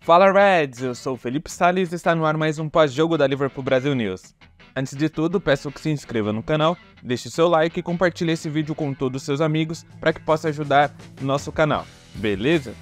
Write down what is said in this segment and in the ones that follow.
Fala Reds, eu sou o Felipe Salles e está no ar mais um pós-jogo da Liverpool Brasil News. Antes de tudo, peço que se inscreva no canal, deixe seu like e compartilhe esse vídeo com todos os seus amigos para que possa ajudar o nosso canal, beleza?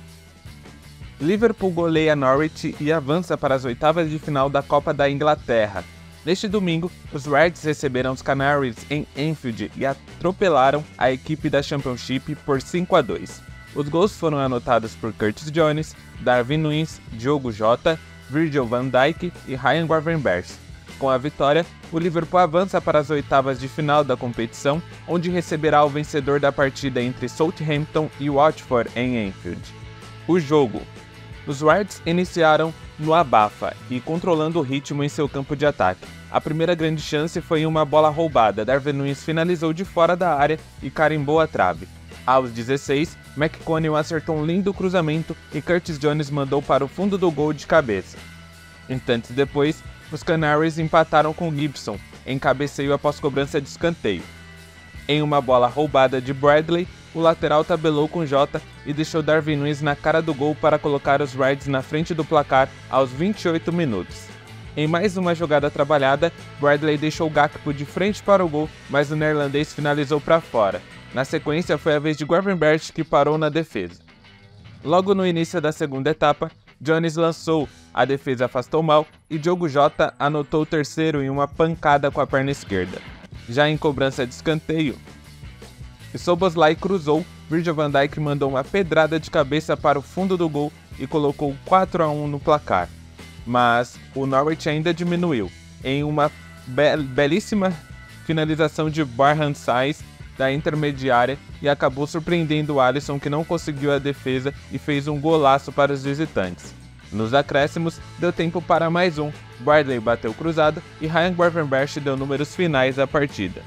Liverpool goleia Norwich e avança para as oitavas de final da Copa da Inglaterra. Neste domingo, os Reds receberam os Canaries em Anfield e atropelaram a equipe da Championship por 5-2. Os gols foram anotados por Curtis Jones, Darwin Núñez, Diogo Jota, Virgil van Dijk e Ryan Gravenberch. Com a vitória, o Liverpool avança para as oitavas de final da competição, onde receberá o vencedor da partida entre Southampton e Watford em Anfield. O jogo. Os Reds iniciaram no abafa e controlando o ritmo em seu campo de ataque. A primeira grande chance foi em uma bola roubada. Darwin Núñez finalizou de fora da área e carimbou a trave. Aos 16, McConnell acertou um lindo cruzamento e Curtis Jones mandou para o fundo do gol de cabeça. Instantes depois, os Canaries empataram com Gibson, em cabeceio após cobrança de escanteio. Em uma bola roubada de Bradley, o lateral tabelou com Jota e deixou Darwin Núñez na cara do gol para colocar os Reds na frente do placar aos 28 minutos. Em mais uma jogada trabalhada, Bradley deixou Gakpo de frente para o gol, mas o neerlandês finalizou para fora. Na sequência, foi a vez de Gravenberch que parou na defesa. Logo no início da segunda etapa, Jones lançou, a defesa afastou mal e Diogo Jota anotou o terceiro em uma pancada com a perna esquerda. Já em cobrança de escanteio, Szoboszlai cruzou, Virgil van Dijk mandou uma pedrada de cabeça para o fundo do gol e colocou 4-1 no placar. Mas o Norwich ainda diminuiu, em uma belíssima finalização de Barhan Sainz da intermediária e acabou surpreendendo o Alisson, que não conseguiu a defesa e fez um golaço para os visitantes. Nos acréscimos, deu tempo para mais um, Bradley bateu cruzado e Ryan Gravenberch deu números finais à partida.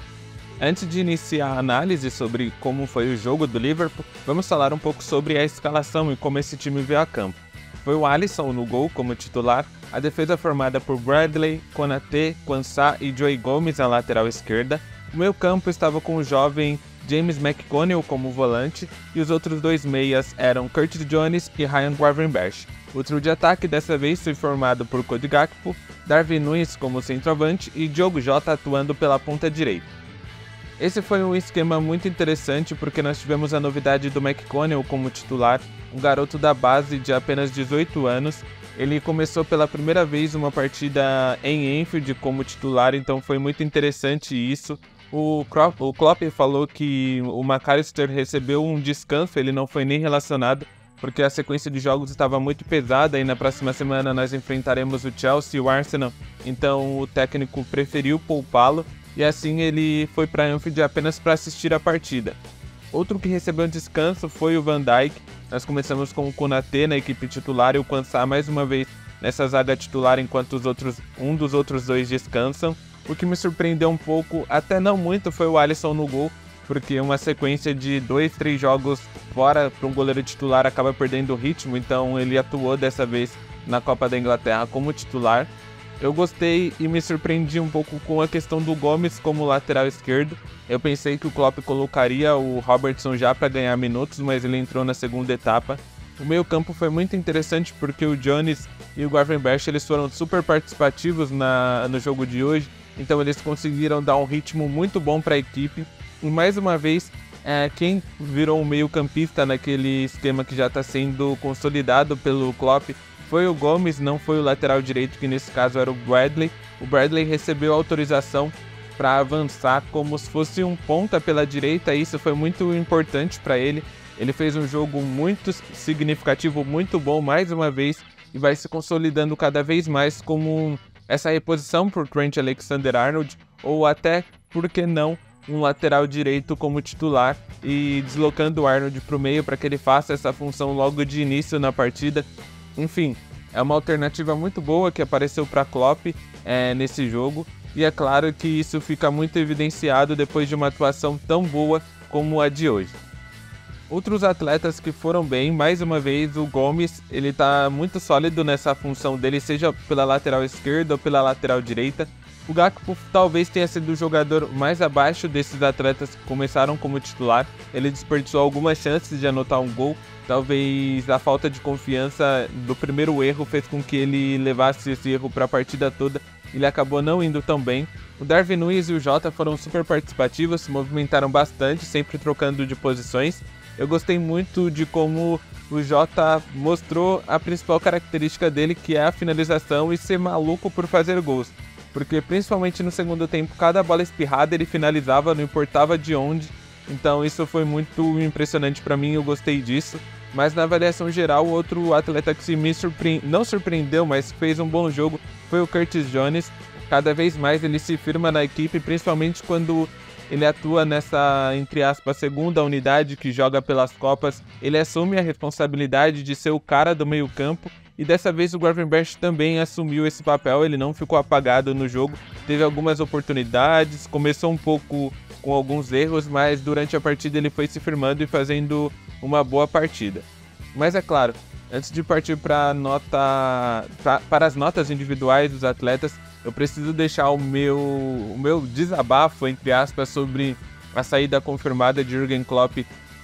Antes de iniciar a análise sobre como foi o jogo do Liverpool, vamos falar um pouco sobre a escalação e como esse time veio a campo. Foi o Alisson no gol como titular, a defesa formada por Bradley, Konaté, Quansah e Joey Gomez na lateral esquerda. O meio-campo estava com o jovem James McConnell como volante e os outros dois meias eram Curtis Jones e Ryan Gravenberch. O trio de ataque dessa vez foi formado por Cody Gakpo, Darwin Núñez como centroavante e Diogo Jota atuando pela ponta direita. Esse foi um esquema muito interessante porque nós tivemos a novidade do McConnell como titular, um garoto da base de apenas 18 anos. Ele começou pela primeira vez uma partida em Anfield como titular, então foi muito interessante isso. O Klopp falou que o McAllister recebeu um descanso, ele não foi nem relacionado, porque a sequência de jogos estava muito pesada e na próxima semana nós enfrentaremos o Chelsea e o Arsenal, então o técnico preferiu poupá-lo e assim ele foi para Anfield apenas para assistir a partida. Outro que recebeu um descanso foi o Van Dijk. Nós começamos com o Konaté na equipe titular e o Quansah mais uma vez nessa zaga titular enquanto um dos outros dois descansam. O que me surpreendeu um pouco, até não muito, foi o Alisson no gol, porque uma sequência de 2-3 jogos fora para um goleiro titular acaba perdendo o ritmo, então ele atuou dessa vez na Copa da Inglaterra como titular. Eu gostei e me surpreendi um pouco com a questão do Gomes como lateral esquerdo. Eu pensei que o Klopp colocaria o Robertson já para ganhar minutos, mas ele entrou na segunda etapa. O meio-campo foi muito interessante porque o Jones e o Gravenberch eles foram super participativos no jogo de hoje, então eles conseguiram dar um ritmo muito bom para a equipe. E mais uma vez, quem virou um meio-campista naquele esquema que já está sendo consolidado pelo Klopp foi o Gomes, não foi o lateral direito, que nesse caso era o Bradley. O Bradley recebeu autorização para avançar como se fosse um ponta pela direita, e isso foi muito importante para ele. Ele fez um jogo muito significativo, muito bom mais uma vez, e vai se consolidando cada vez mais como essa reposição por Trent Alexander-Arnold, ou até, por que não, um lateral direito como titular e deslocando o Arnold para o meio para que ele faça essa função logo de início na partida. Enfim, é uma alternativa muito boa que apareceu para Klopp nesse jogo, e é claro que isso fica muito evidenciado depois de uma atuação tão boa como a de hoje. Outros atletas que foram bem, mais uma vez o Gomes, ele está muito sólido nessa função dele, seja pela lateral esquerda ou pela lateral direita. O Gakpo talvez tenha sido o jogador mais abaixo desses atletas que começaram como titular. Ele desperdiçou algumas chances de anotar um gol. Talvez a falta de confiança do primeiro erro fez com que ele levasse esse erro para a partida toda. Ele acabou não indo tão bem. O Darwin Núñez e o Jota foram super participativos, se movimentaram bastante, sempre trocando de posições. Eu gostei muito de como o Jota mostrou a principal característica dele, que é a finalização e ser maluco por fazer gols. Porque principalmente no segundo tempo, cada bola espirrada ele finalizava, não importava de onde. Então isso foi muito impressionante para mim, eu gostei disso. Mas na avaliação geral, o outro atleta que não surpreendeu, mas fez um bom jogo, foi o Curtis Jones. Cada vez mais ele se firma na equipe, principalmente quando ele atua nessa, entre aspas, segunda unidade que joga pelas Copas. Ele assume a responsabilidade de ser o cara do meio campo. E dessa vez o Gravenberch também assumiu esse papel, ele não ficou apagado no jogo. Teve algumas oportunidades, começou um pouco com alguns erros, mas durante a partida ele foi se firmando e fazendo uma boa partida. Mas é claro, antes de partir para as notas individuais dos atletas, eu preciso deixar o meu desabafo, entre aspas, sobre a saída confirmada de Jürgen Klopp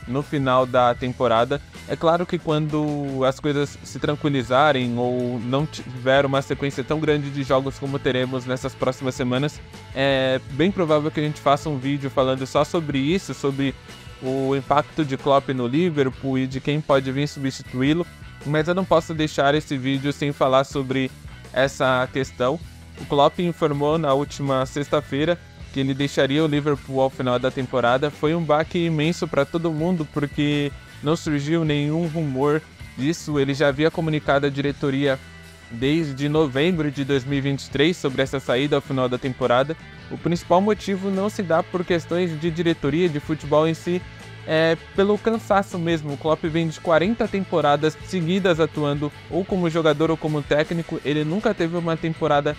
no final da temporada. É claro que quando as coisas se tranquilizarem ou não tiver uma sequência tão grande de jogos como teremos nessas próximas semanas, é bem provável que a gente faça um vídeo falando só sobre isso, sobre o impacto de Klopp no Liverpool e de quem pode vir substituí-lo, mas eu não posso deixar esse vídeo sem falar sobre essa questão. O Klopp informou na última sexta-feira que ele deixaria o Liverpool ao final da temporada. Foi um baque imenso para todo mundo, porque não surgiu nenhum rumor disso. Ele já havia comunicado à diretoria desde novembro de 2023 sobre essa saída ao final da temporada. O principal motivo não se dá por questões de diretoria, de futebol em si, é pelo cansaço mesmo. O Klopp vem de 40 temporadas seguidas atuando ou como jogador ou como técnico. Ele nunca teve uma temporada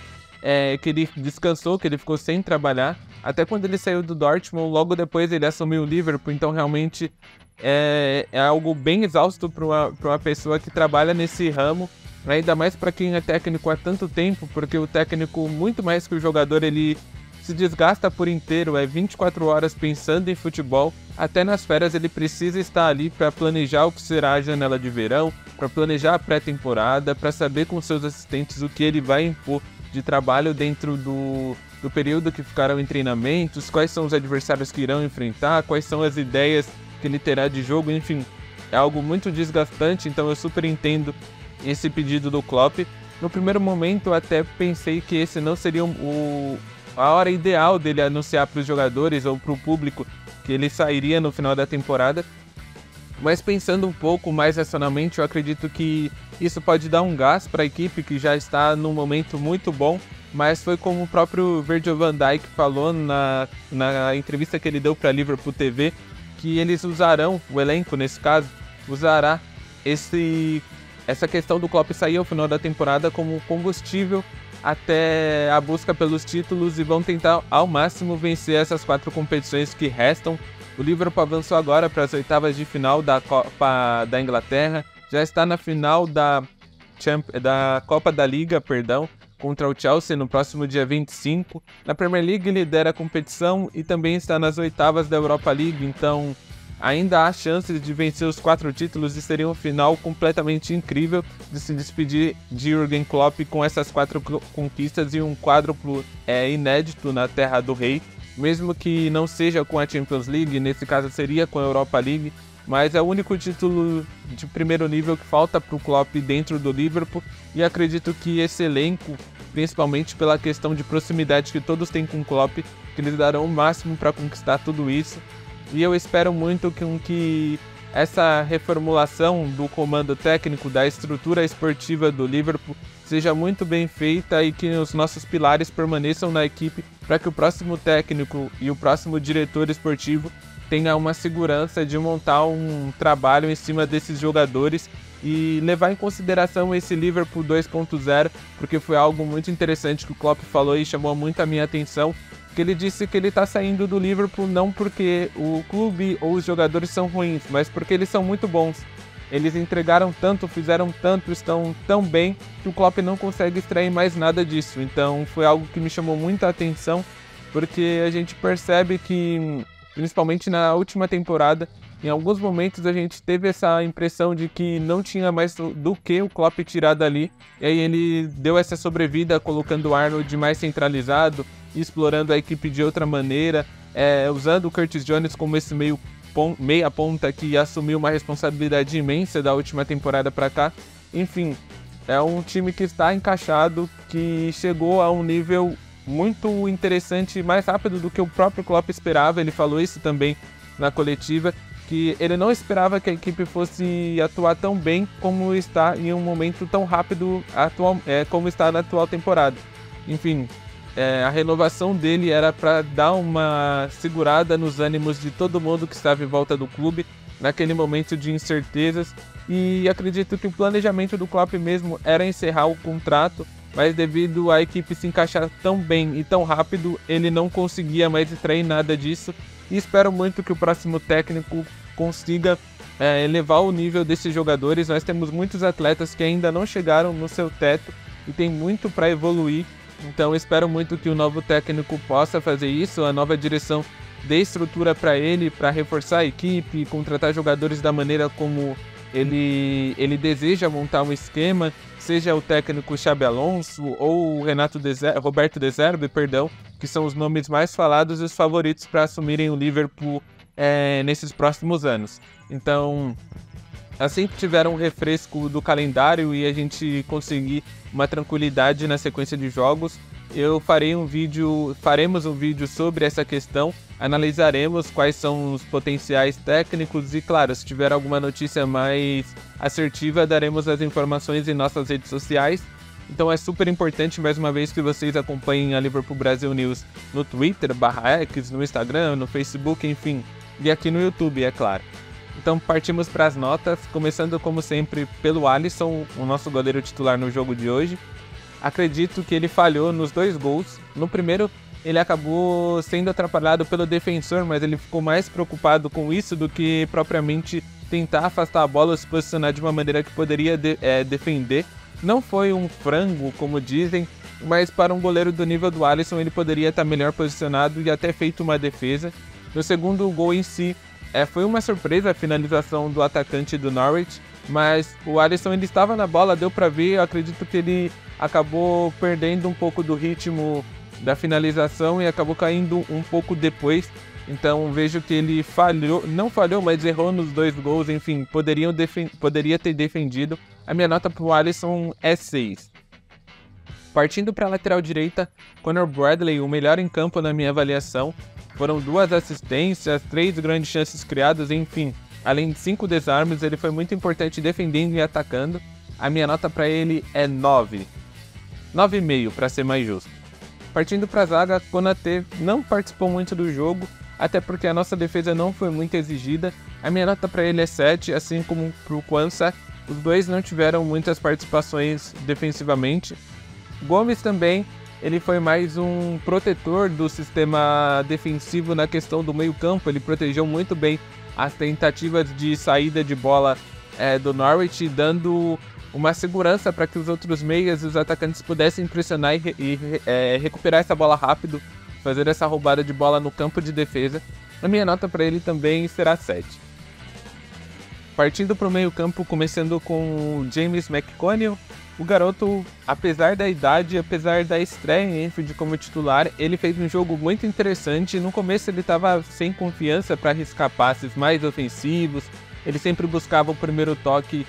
que ele descansou, que ele ficou sem trabalhar. Até quando ele saiu do Dortmund, logo depois ele assumiu o Liverpool. Então realmente é algo bem exausto para uma pessoa que trabalha nesse ramo, ainda mais para quem é técnico há tanto tempo, porque o técnico, muito mais que o jogador, ele se desgasta por inteiro, 24 horas pensando em futebol. Até nas férias ele precisa estar ali para planejar o que será a janela de verão, para planejar a pré-temporada, para saber com seus assistentes o que ele vai impor de trabalho dentro do período que ficaram em treinamentos, quais são os adversários que irão enfrentar, quais são as ideias que ele terá de jogo, enfim, é algo muito desgastante. Então eu super entendo esse pedido do Klopp. No primeiro momento eu até pensei que esse não seria a hora ideal dele anunciar para os jogadores ou para o público que ele sairia no final da temporada, mas pensando um pouco mais racionalmente, eu acredito que isso pode dar um gás para a equipe que já está num momento muito bom. Mas foi como o próprio Virgil van Dijk falou na entrevista que ele deu para a Liverpool TV, que eles usarão, o elenco nesse caso, usará essa questão do Klopp sair ao final da temporada como combustível até a busca pelos títulos, e vão tentar ao máximo vencer essas 4 competições que restam. O Liverpool avançou agora para as oitavas de final da Copa da Inglaterra, já está na final da Copa da Liga, contra o Chelsea no próximo dia 25. Na Premier League lidera a competição e também está nas oitavas da Europa League, então ainda há chances de vencer os 4 títulos e seria um final completamente incrível de se despedir de Jürgen Klopp com essas 4 conquistas e um quádruplo inédito na Terra do Rei, mesmo que não seja com a Champions League, nesse caso seria com a Europa League, mas é o único título de primeiro nível que falta para o Klopp dentro do Liverpool, e acredito que esse elenco, principalmente pela questão de proximidade que todos têm com o Klopp, que eles darão o máximo para conquistar tudo isso. E eu espero muito que essa reformulação do comando técnico, da estrutura esportiva do Liverpool, seja muito bem feita e que os nossos pilares permaneçam na equipe para que o próximo técnico e o próximo diretor esportivo tenha uma segurança de montar um trabalho em cima desses jogadores e levar em consideração esse Liverpool 2.0, porque foi algo muito interessante que o Klopp falou e chamou muito a minha atenção, que ele disse que ele está saindo do Liverpool não porque o clube ou os jogadores são ruins, mas porque eles são muito bons. eles entregaram tanto, fizeram tanto, estão tão bem, que o Klopp não consegue extrair mais nada disso. Então foi algo que me chamou muita atenção, porque a gente percebe que, principalmente na última temporada, em alguns momentos a gente teve essa impressão de que não tinha mais do que o Klopp tirar dali, e aí ele deu essa sobrevida colocando o Arnold mais centralizado, explorando a equipe de outra maneira, usando o Curtis Jones como esse meia ponta que assumiu uma responsabilidade imensa da última temporada para cá. Enfim, é um time que está encaixado, que chegou a um nível muito interessante, mais rápido do que o próprio Klopp esperava. Ele falou isso também na coletiva, que ele não esperava que a equipe fosse atuar tão bem como está em um momento tão rápido como está na atual temporada. Enfim, a renovação dele era para dar uma segurada nos ânimos de todo mundo que estava em volta do clube, naquele momento de incertezas, e acredito que o planejamento do Klopp mesmo era encerrar o contrato, mas devido à equipe se encaixar tão bem e tão rápido, ele não conseguia mais extrair nada disso, e espero muito que o próximo técnico consiga elevar o nível desses jogadores. Nós temos muitos atletas que ainda não chegaram no seu teto e tem muito para evoluir, então espero muito que o novo técnico possa fazer isso, a nova direção dê estrutura para ele, para reforçar a equipe, contratar jogadores da maneira como ele deseja montar um esquema, seja o técnico Xabi Alonso ou o Roberto De Zerbi, que são os nomes mais falados e os favoritos para assumirem o Liverpool nesses próximos anos. Então, assim que tiver um refresco do calendário e a gente conseguir uma tranquilidade na sequência de jogos, faremos um vídeo sobre essa questão, analisaremos quais são os potenciais técnicos e, claro, se tiver alguma notícia mais assertiva, daremos as informações em nossas redes sociais. Então é super importante, mais uma vez, que vocês acompanhem a Liverpool Brasil News no Twitter, /X, no Instagram, no Facebook, enfim, e aqui no YouTube, é claro. Então partimos para as notas, começando como sempre pelo Alisson, o nosso goleiro titular no jogo de hoje. Acredito que ele falhou nos 2 gols. No primeiro, ele acabou sendo atrapalhado pelo defensor, mas ele ficou mais preocupado com isso do que propriamente tentar afastar a bola ou se posicionar de uma maneira que poderia defender. Não foi um frango, como dizem, mas para um goleiro do nível do Alisson, ele poderia estar melhor posicionado e até feito uma defesa. No segundo gol em si, foi uma surpresa a finalização do atacante do Norwich, mas o Alisson ele estava na bola, deu para ver. Eu acredito que ele acabou perdendo um pouco do ritmo da finalização e acabou caindo um pouco depois. Então vejo que ele não falhou, mas errou nos 2 gols, enfim, poderia ter defendido. A minha nota para o Alisson é 6. Partindo para a lateral direita, Conor Bradley, o melhor em campo na minha avaliação. Foram 2 assistências, 3 grandes chances criadas, enfim. Além de 5 desarmes, ele foi muito importante defendendo e atacando. A minha nota para ele é 9. 9,5 para ser mais justo. Partindo para a zaga, Konaté não participou muito do jogo, até porque a nossa defesa não foi muito exigida. A minha nota para ele é 7, assim como para o Quansah. Os 2 não tiveram muitas participações defensivamente. Gomes também, ele foi mais um protetor do sistema defensivo na questão do meio-campo. Ele protegeu muito bem as tentativas de saída de bola do Norwich, dando uma segurança para que os outros meias e os atacantes pudessem pressionar e recuperar essa bola rápido, fazer essa roubada de bola no campo de defesa. A minha nota para ele também será 7. Partindo para o meio-campo, começando com o James McConnell. O garoto, apesar da idade, apesar da estreia em Enfield como titular, ele fez um jogo muito interessante. No começo ele estava sem confiança para arriscar passes mais ofensivos, ele sempre buscava o primeiro toque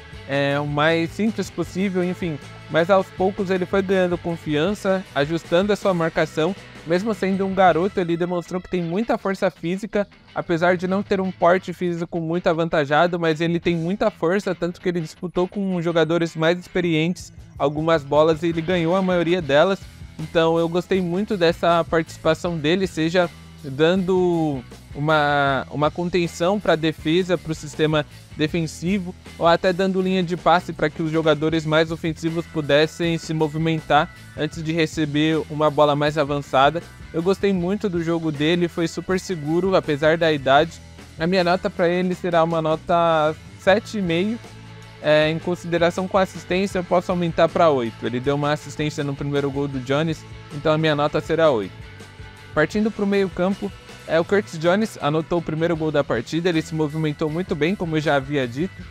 o mais simples possível, enfim. Mas aos poucos ele foi ganhando confiança, ajustando a sua marcação. Mesmo sendo um garoto, ele demonstrou que tem muita força física, apesar de não ter um porte físico muito avantajado, mas ele tem muita força, tanto que ele disputou com jogadores mais experientes algumas bolas e ele ganhou a maioria delas. Então eu gostei muito dessa participação dele, seja dando uma contenção para a defesa, para o sistema defensivo, ou até dando linha de passe para que os jogadores mais ofensivos pudessem se movimentar antes de receber uma bola mais avançada. Eu gostei muito do jogo dele, foi super seguro, apesar da idade. A minha nota para ele será uma nota 7,5. em consideração com a assistência, eu posso aumentar para 8. Ele deu uma assistência no primeiro gol do Jones, então a minha nota será 8. Partindo para o meio campo, o Curtis Jones anotou o primeiro gol da partida, ele se movimentou muito bem, como eu já havia dito.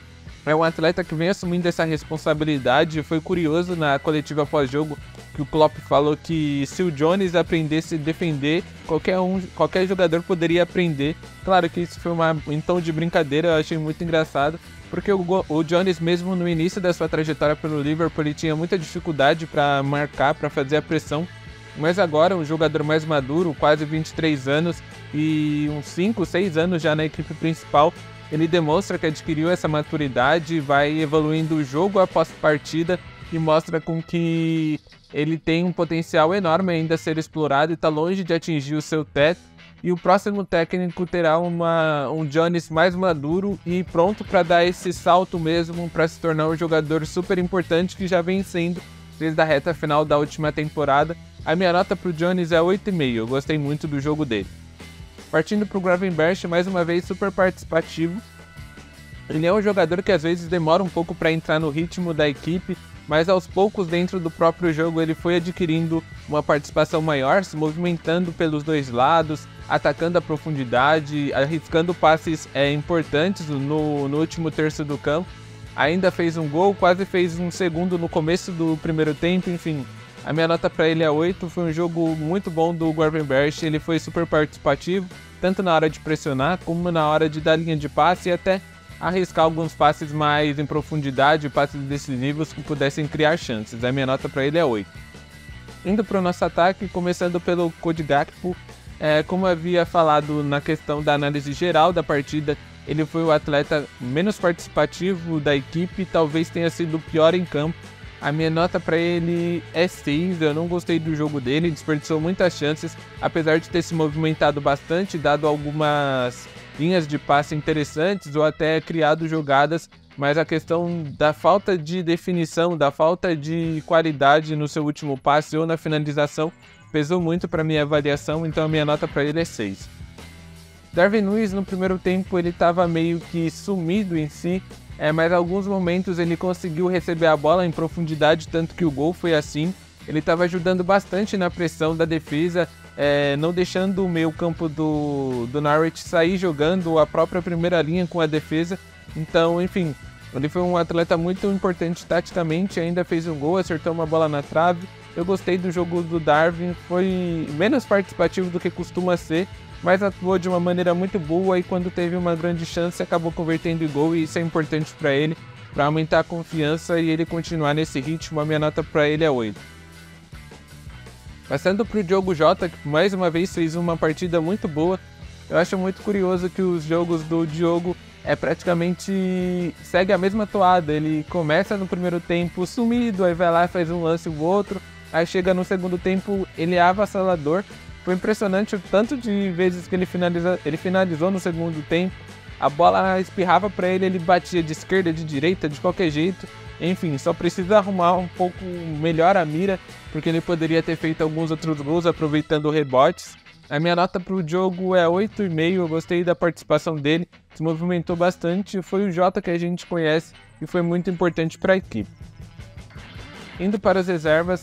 É um atleta que vem assumindo essa responsabilidade. Foi curioso na coletiva pós-jogo que o Klopp falou que se o Jones aprendesse a defender, qualquer jogador poderia aprender. Claro que isso foi um tom de brincadeira, eu achei muito engraçado, porque o Jones, mesmo no início da sua trajetória pelo Liverpool, ele tinha muita dificuldade para marcar, para fazer a pressão. Mas agora, um jogador mais maduro, quase 23 anos e uns 5, 6 anos já na equipe principal, ele demonstra que adquiriu essa maturidade, vai evoluindo jogo após partida e mostra com que ele tem um potencial enorme ainda a ser explorado e está longe de atingir o seu teto. E o próximo técnico terá um Jones mais maduro e pronto para dar esse salto mesmo, para se tornar um jogador super importante que já vem sendo desde a reta final da última temporada. A minha nota para o Jones é 8,5, eu gostei muito do jogo dele. Partindo para o Gravenberch, mais uma vez super participativo. Ele é um jogador que às vezes demora um pouco para entrar no ritmo da equipe, mas aos poucos dentro do próprio jogo ele foi adquirindo uma participação maior, se movimentando pelos dois lados, atacando a profundidade, arriscando passes importantes no último terço do campo. Ainda fez um gol, quase fez um segundo no começo do primeiro tempo, enfim. A minha nota para ele é 8, foi um jogo muito bom do Gravenberch, ele foi super participativo, tanto na hora de pressionar, como na hora de dar linha de passe e até arriscar alguns passes mais em profundidade, passes decisivos que pudessem criar chances. A minha nota para ele é 8. Indo para o nosso ataque, começando pelo Cody Gakpo, como eu havia falado na questão da análise geral da partida, ele foi o atleta menos participativo da equipe, talvez tenha sido o pior em campo. A minha nota para ele é 6, eu não gostei do jogo dele, desperdiçou muitas chances, apesar de ter se movimentado bastante, dado algumas linhas de passe interessantes ou até criado jogadas, mas a questão da falta de definição, da falta de qualidade no seu último passe ou na finalização pesou muito para minha avaliação, então a minha nota para ele é 6. Darwin Núñez no primeiro tempo ele estava meio que sumido em si, mas em alguns momentos ele conseguiu receber a bola em profundidade, tanto que o gol foi assim. Ele estava ajudando bastante na pressão da defesa, não deixando o meio campo do Norwich sair jogando a própria primeira linha com a defesa. Então, enfim, ele foi um atleta muito importante taticamente, ainda fez um gol, acertou uma bola na trave. Eu gostei do jogo do Darwin, foi menos participativo do que costuma ser, mas atuou de uma maneira muito boa e quando teve uma grande chance acabou convertendo em gol, e isso é importante para ele, para aumentar a confiança e ele continuar nesse ritmo. A minha nota para ele é 8. Passando para o Diogo Jota, que mais uma vez fez uma partida muito boa. Eu acho muito curioso que os jogos do Diogo praticamente segue a mesma toada. Ele começa no primeiro tempo sumido, aí vai lá e faz um lance ou outro, aí chega no segundo tempo ele é avassalador. Foi impressionante o tanto de vezes que ele finalizou no segundo tempo. A bola espirrava para ele, ele batia de esquerda, de direita, de qualquer jeito. Enfim, só precisa arrumar um pouco melhor a mira, porque ele poderia ter feito alguns outros gols aproveitando rebotes. A minha nota para o Diogo é 8,5, eu gostei da participação dele, se movimentou bastante, foi o Jota que a gente conhece e foi muito importante para a equipe. Indo para as reservas,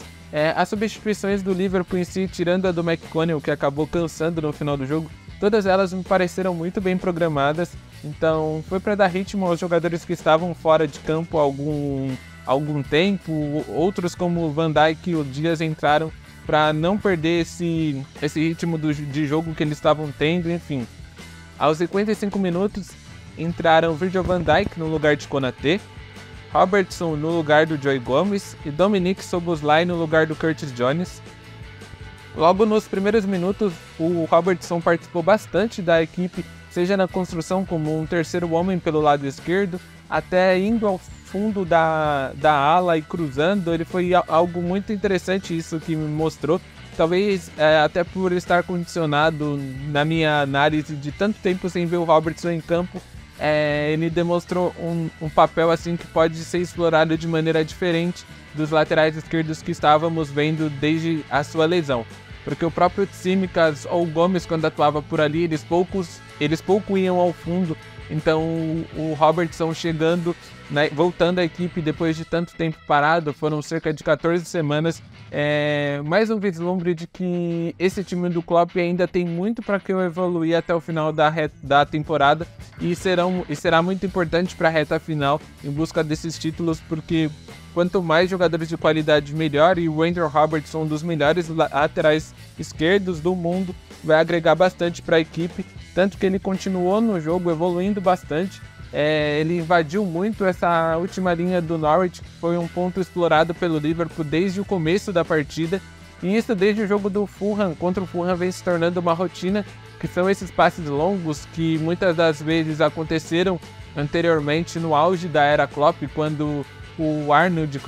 as substituições do Liverpool em si, tirando a do McConnell, que acabou cansando no final do jogo, todas elas me pareceram muito bem programadas, então foi para dar ritmo aos jogadores que estavam fora de campo há algum tempo, outros como o Van Dijk e o Dias entraram para não perder esse ritmo de jogo que eles estavam tendo, enfim. Aos 55 minutos entraram Virgil van Dijk no lugar de Konaté, Robertson no lugar do Joe Gomes e Dominic Szoboszlai no lugar do Curtis Jones. Logo nos primeiros minutos, o Robertson participou bastante da equipe, seja na construção como um terceiro homem pelo lado esquerdo, até indo ao fundo da ala e cruzando. Ele foi algo muito interessante isso que me mostrou. Talvez até por estar condicionado na minha análise de tanto tempo sem ver o Robertson em campo, ele demonstrou um papel assim que pode ser explorado de maneira diferente dos laterais esquerdos que estávamos vendo desde a sua lesão. Porque o próprio Tsimikas ou o Gomes, quando atuava por ali, eles pouco iam ao fundo Então o Robertson chegando, voltando à equipe depois de tanto tempo parado, foram cerca de 14 semanas, mais um vislumbre de que esse time do Klopp ainda tem muito para que eu evoluir até o final da temporada e será muito importante para a reta final em busca desses títulos, porque quanto mais jogadores de qualidade melhor, e o Andrew Robertson, um dos melhores laterais esquerdos do mundo, vai agregar bastante para a equipe, tanto que ele continuou no jogo evoluindo bastante. Ele invadiu muito essa última linha do Norwich, que foi um ponto explorado pelo Liverpool desde o começo da partida, e isso desde o jogo do Fulham contra o Fulham vem se tornando uma rotina, que são esses passes longos que muitas das vezes aconteceram anteriormente no auge da era Klopp, quando o Arnold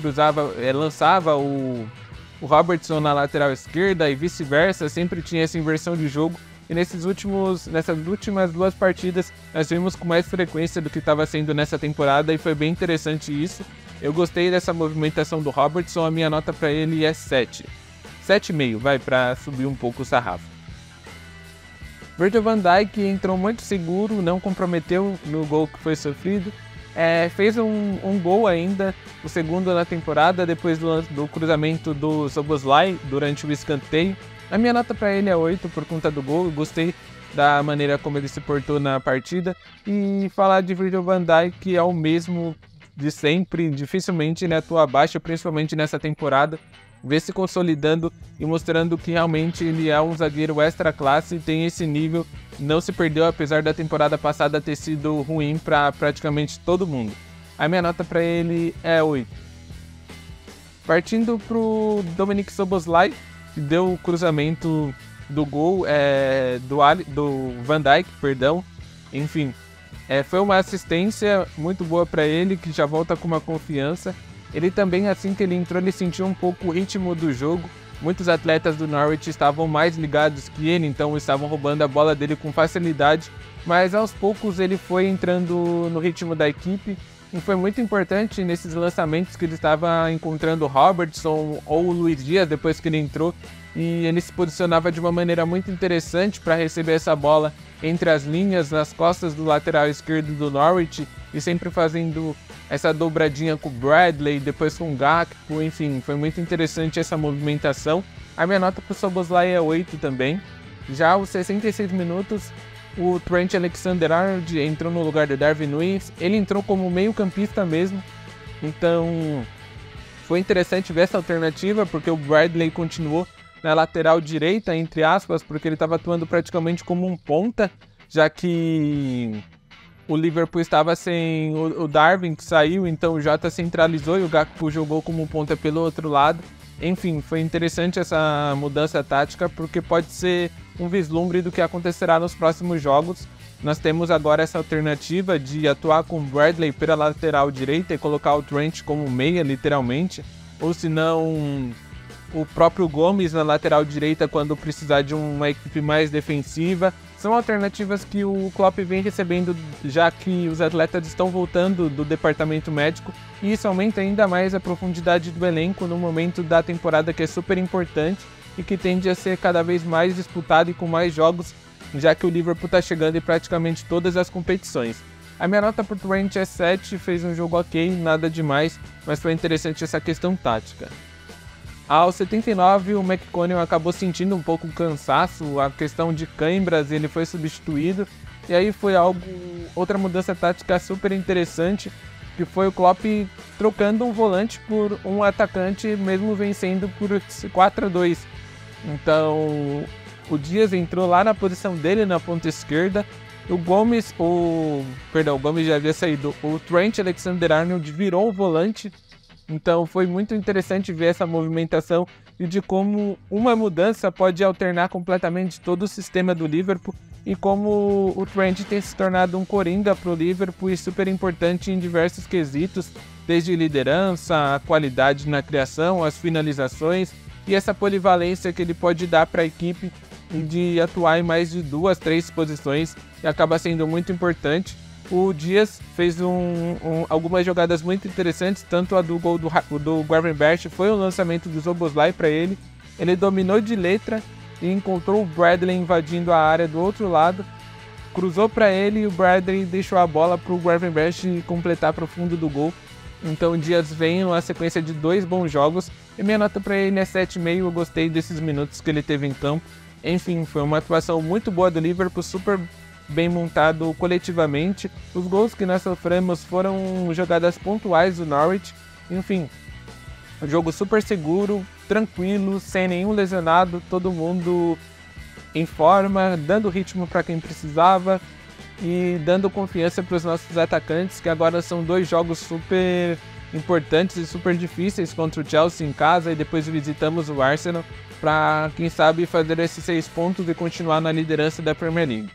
lançava o Robertson na lateral esquerda e vice-versa, sempre tinha essa inversão de jogo. E nessas últimas 2 partidas, nós vimos com mais frequência do que estava sendo nessa temporada e foi bem interessante isso. Eu gostei dessa movimentação do Robertson, a minha nota para ele é 7. 7,5, vai, para subir um pouco o sarrafo. Virgil van Dijk entrou muito seguro, não comprometeu no gol que foi sofrido. Fez um gol ainda, o segundo na temporada, depois do cruzamento do Szoboszlai durante o escanteio. A minha nota para ele é 8 por conta do gol, eu gostei da maneira como ele se portou na partida. E falar de Virgil van Dijk é o mesmo de sempre, dificilmente ele atua abaixo, principalmente nessa temporada. Vê se consolidando e mostrando que realmente ele é um zagueiro extra classe e tem esse nível, não se perdeu apesar da temporada passada ter sido ruim para praticamente todo mundo. A minha nota para ele é 8. Partindo pro Dominic Szoboszlai, que deu o cruzamento do gol do Van Dijk, perdão. Enfim, foi uma assistência muito boa para ele, que já volta com uma confiança. Ele também, assim que ele entrou, ele sentiu um pouco o ritmo do jogo. Muitos atletas do Norwich estavam mais ligados que ele, então estavam roubando a bola dele com facilidade. Mas aos poucos ele foi entrando no ritmo da equipe. E foi muito importante nesses lançamentos que ele estava encontrando o Robertson ou o Luiz Dias depois que ele entrou. E ele se posicionava de uma maneira muito interessante para receber essa bola entre as linhas, nas costas do lateral esquerdo do Norwich, e sempre fazendo essa dobradinha com o Bradley, depois com o Gakpo, enfim, foi muito interessante essa movimentação. A minha nota para o Szoboszlai é 8 também. Já aos 66 minutos, o Trent Alexander-Arnold entrou no lugar do Darwin Núñez. Ele entrou como meio campista mesmo, então foi interessante ver essa alternativa, porque o Bradley continuou na lateral direita, entre aspas, porque ele estava atuando praticamente como um ponta, já que o Liverpool estava sem o Darwin, que saiu, então o Jota centralizou e o Gakpo jogou como ponta pelo outro lado. Enfim, foi interessante essa mudança tática, porque pode ser um vislumbre do que acontecerá nos próximos jogos. Nós temos agora essa alternativa de atuar com o Bradley pela lateral direita e colocar o Trent como meia, literalmente, ou se não o próprio Gomes na lateral direita quando precisar de uma equipe mais defensiva. São alternativas que o Klopp vem recebendo, já que os atletas estão voltando do departamento médico, e isso aumenta ainda mais a profundidade do elenco no momento da temporada, que é super importante e que tende a ser cada vez mais disputado e com mais jogos, já que o Liverpool está chegando em praticamente todas as competições. A minha nota para o Trent é 7, fez um jogo ok, nada demais, mas foi interessante essa questão tática. Aos 79, o McConnell acabou sentindo um pouco o cansaço, a questão de câimbras, ele foi substituído. E aí foi outra mudança tática super interessante, que foi o Klopp trocando um volante por um atacante, mesmo vencendo por 4-2. Então, o Dias entrou lá na posição dele, na ponta esquerda. O Gomes já havia saído. O Trent Alexander-Arnold virou o volante. Então foi muito interessante ver essa movimentação e de como uma mudança pode alternar completamente todo o sistema do Liverpool, e como o Trent tem se tornado um coringa para o Liverpool e super importante em diversos quesitos, desde liderança, a qualidade na criação, as finalizações e essa polivalência que ele pode dar para a equipe de atuar em mais de 2, 3 posições, e acaba sendo muito importante. O Dias fez algumas jogadas muito interessantes, tanto a do gol do Gravenberch foi um lançamento do Szoboszlai para ele. Ele dominou de letra e encontrou o Bradley invadindo a área do outro lado, cruzou para ele e o Bradley deixou a bola para o Gravenberch completar para o fundo do gol. Então o Dias vem uma sequência de 2 bons jogos e minha nota para ele é 7,5, eu gostei desses minutos que ele teve em campo. Enfim, foi uma atuação muito boa do Liverpool, super bem montado coletivamente. Os gols que nós sofremos foram jogadas pontuais do Norwich. Enfim, um jogo super seguro, tranquilo, sem nenhum lesionado, todo mundo em forma, dando ritmo para quem precisava e dando confiança para os nossos atacantes, que agora são 2 jogos super importantes e super difíceis contra o Chelsea em casa e depois visitamos o Arsenal para, quem sabe, fazer esses 6 pontos e continuar na liderança da Premier League.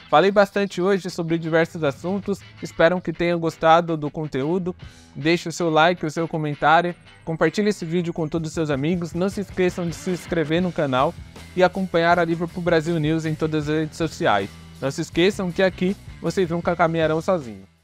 Falei bastante hoje sobre diversos assuntos, espero que tenham gostado do conteúdo. Deixe o seu like, o seu comentário, compartilhe esse vídeo com todos os seus amigos, não se esqueçam de se inscrever no canal e acompanhar a Liverpool Brasil News em todas as redes sociais. Não se esqueçam que aqui vocês nunca caminharão sozinhos.